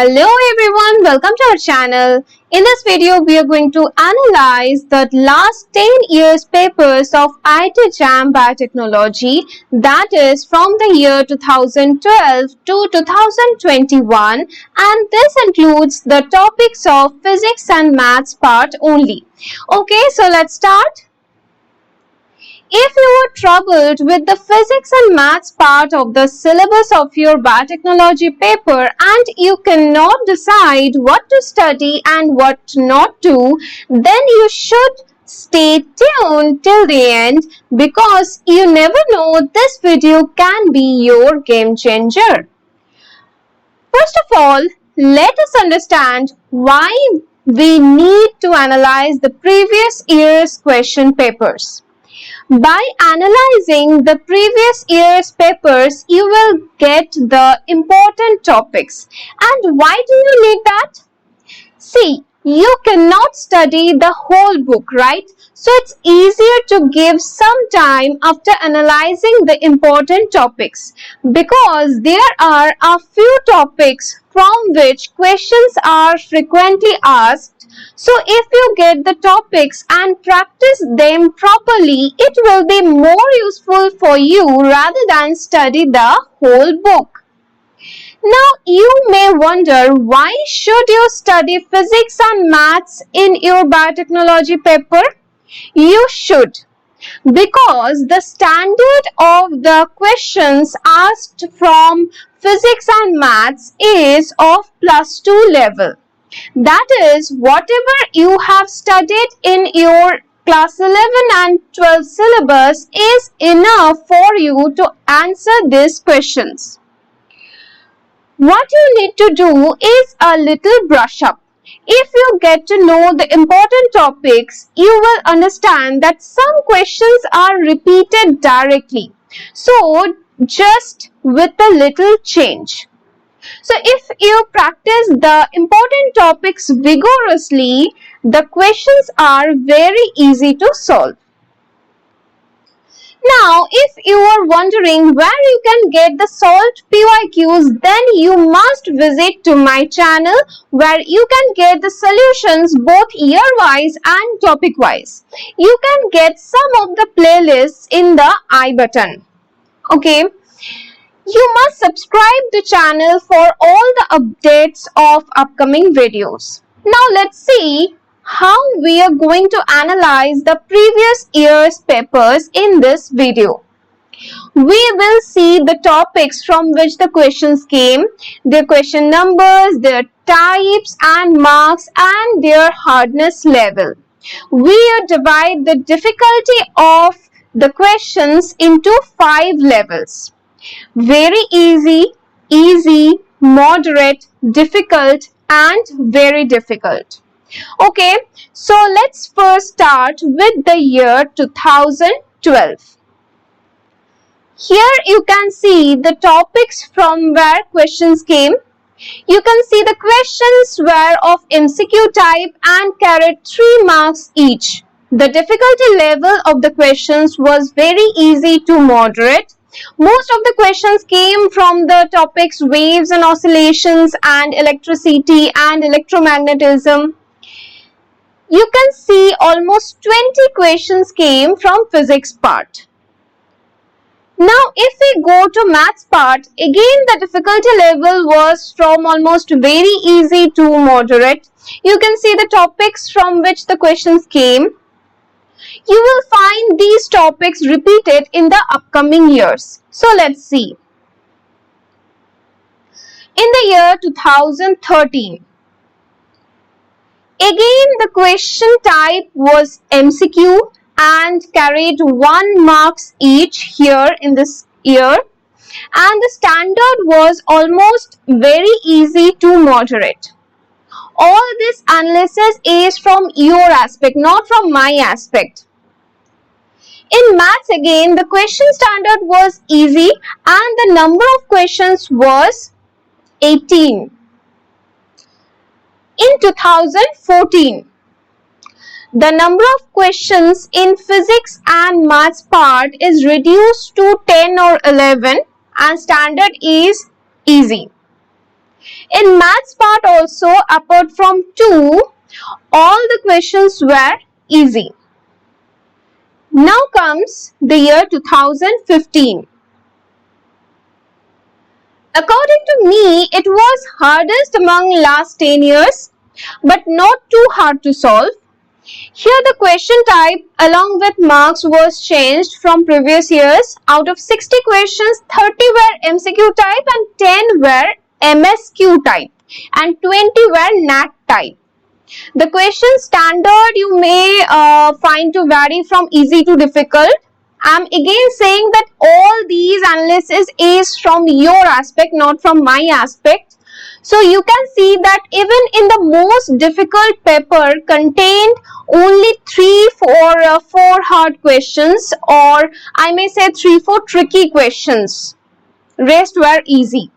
Hello everyone, welcome to our channel. In this video, we are going to analyze the last 10 years papers of IIT JAM Biotechnology, that is from the year 2012 to 2021, and this includes the topics of physics and maths part only. Okay, so let's start. If you are troubled with the physics and maths part of the syllabus of your biotechnology paper and you cannot decide what to study and what not to, then you should stay tuned till the end because you never know this video can be your game changer. First of all, let us understand why we need to analyze the previous year's question papers. By analyzing the previous year's papers, you will get the important topics. And why do you need that? See, you cannot study the whole book, right? So it's easier to give some time after analyzing the important topics because there are a few topics from which questions are frequently asked. So if you get the topics and practice them properly, it will be more useful for you rather than study the whole book. Now you may wonder, why should you study physics and maths in your biotechnology paper? You should, because the standard of the questions asked from physics and maths is of +2 level. That is, whatever you have studied in your class 11 and 12 syllabus is enough for you to answer these questions. What you need to do is a little brush up. If you get to know the important topics, you will understand that some questions are repeated directly. So, just with a little change. So, if you practice the important topics vigorously, the questions are very easy to solve. Now, if you are wondering where you can get the solved PYQs, then you must visit to my channel where you can get the solutions both year-wise and topic-wise. You can get some of the playlists in the I button. Okay. You must subscribe the channel for all the updates of upcoming videos. Now let's see how we are going to analyze the previous year's papers in this video. We will see the topics from which the questions came, their question numbers, their types and marks and their hardness level. We will divide the difficulty of the questions into 5 levels. Very easy, easy, moderate, difficult and very difficult. Okay, so let's first start with the year 2012. Here you can see the topics from where questions came. You can see the questions were of MCQ type and carried 3 marks each. The difficulty level of the questions was very easy to moderate. Most of the questions came from the topics waves and oscillations and electricity and electromagnetism. You can see almost 20 questions came from physics part. Now if we go to maths part, again the difficulty level was from almost very easy to moderate. You can see the topics from which the questions came. You will find these topics repeated in the upcoming years. So let's see. In the year 2013, again the question type was MCQ and carried 1 marks each here in this year, and the standard was almost very easy to moderate. All this analysis is from your aspect, not from my aspect. In maths again, the question standard was easy and the number of questions was 18. In 2014, the number of questions in physics and maths part is reduced to 10 or 11 and standard is easy. In maths part also, apart from 2, all the questions were easy. Now comes the year 2015. According to me, it was hardest among last 10 years, but not too hard to solve. Here the question type along with marks was changed from previous years. Out of 60 questions, 30 were MCQ type and 10 were MSQ type and 20 were NAT type. The question standard you may find to vary from easy to difficult. I'm again saying that all these analysis is from your aspect, not from my aspect. So you can see that even in the most difficult paper contained only 4 hard questions, or I may say 4 tricky questions. Rest were easy.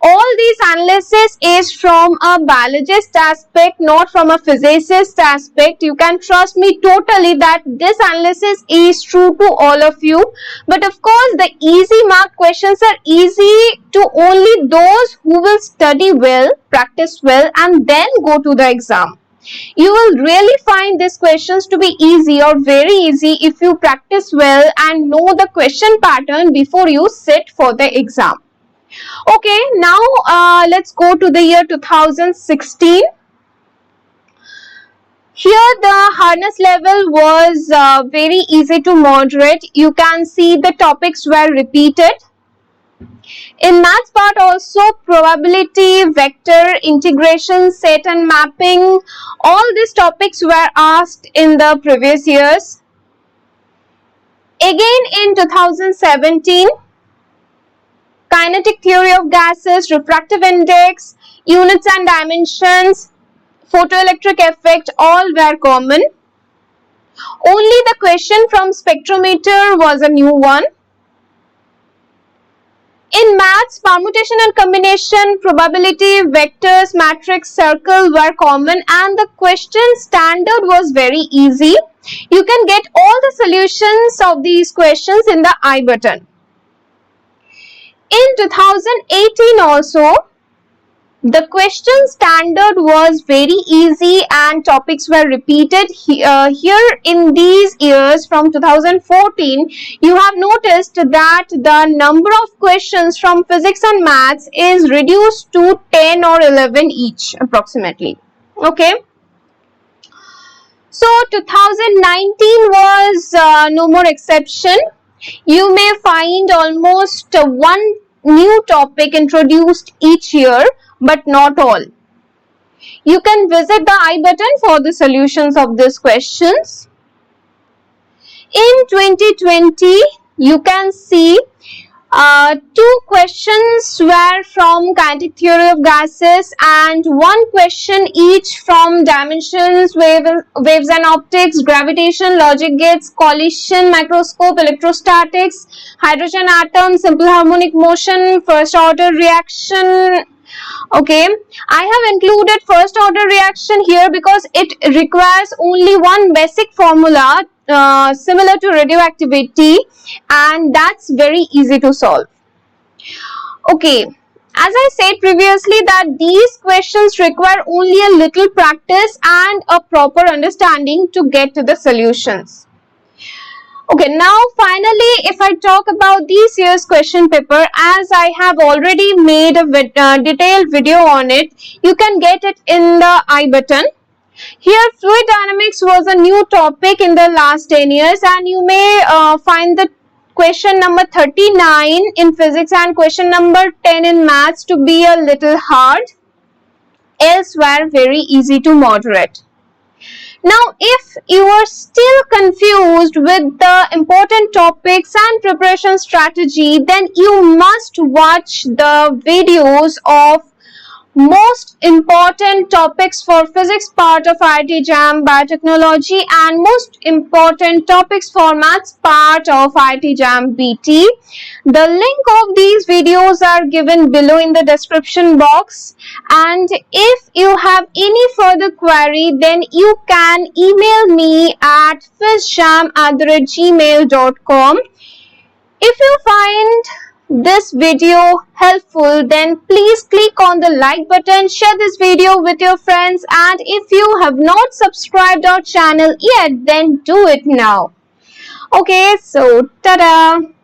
All these analysis is from a biologist aspect, not from a physicist aspect. You can trust me totally that this analysis is true to all of you. But of course, the easy mark questions are easy to only those who will study well, practice well, and then go to the exam. You will really find these questions to be easy or very easy if you practice well and know the question pattern before you sit for the exam. Okay, now let's go to the year 2016. Here the hardness level was very easy to moderate. You can see the topics were repeated. In maths part also, probability, vector, integration, set and mapping, all these topics were asked in the previous years. Again in 2017, kinetic theory of gases, refractive index, units and dimensions, photoelectric effect, all were common. Only the question from spectrometer was a new one. In maths, permutation and combination, probability, vectors, matrix, circle were common, and the question standard was very easy. You can get all the solutions of these questions in the I button. In 2018 also, the question standard was very easy and topics were repeated. Here in these years from 2014, you have noticed that the number of questions from physics and maths is reduced to 10 or 11 each approximately. Okay. So 2019 was no more exception. You may find almost one new topic introduced each year, but not all. You can visit the I button for the solutions of these questions. In 2020, you can see 2 questions were from kinetic theory of gases and 1 question each from dimensions, waves and optics, gravitation, logic gates, collision, microscope, electrostatics, hydrogen atom, simple harmonic motion, first order reaction. Okay, I have included first order reaction here because it requires only one basic formula similar to radioactivity, and that's very easy to solve. Okay, as I said previously that these questions require only a little practice and a proper understanding to get to the solutions. Okay, now finally, if I talk about this year's question paper, as I have already made a detailed video on it, you can get it in the I button. Here, fluid dynamics was a new topic in the last 10 years, and you may find the question number 39 in physics and question number 10 in maths to be a little hard, elsewhere very easy to moderate. Now, if you are still confused with the important topics and preparation strategy, then you must watch the videos of most important topics for physics part of IIT JAM Biotechnology and most important topics for maths part of IIT JAM BT. The link of these videos are given below in the description box, and if you have any further query, then you can email me at physjam@gmail.com. If you find this video helpful, then please click on the like button, share this video with your friends, and if you have not subscribed our channel yet, then do it now. Okay, so tada!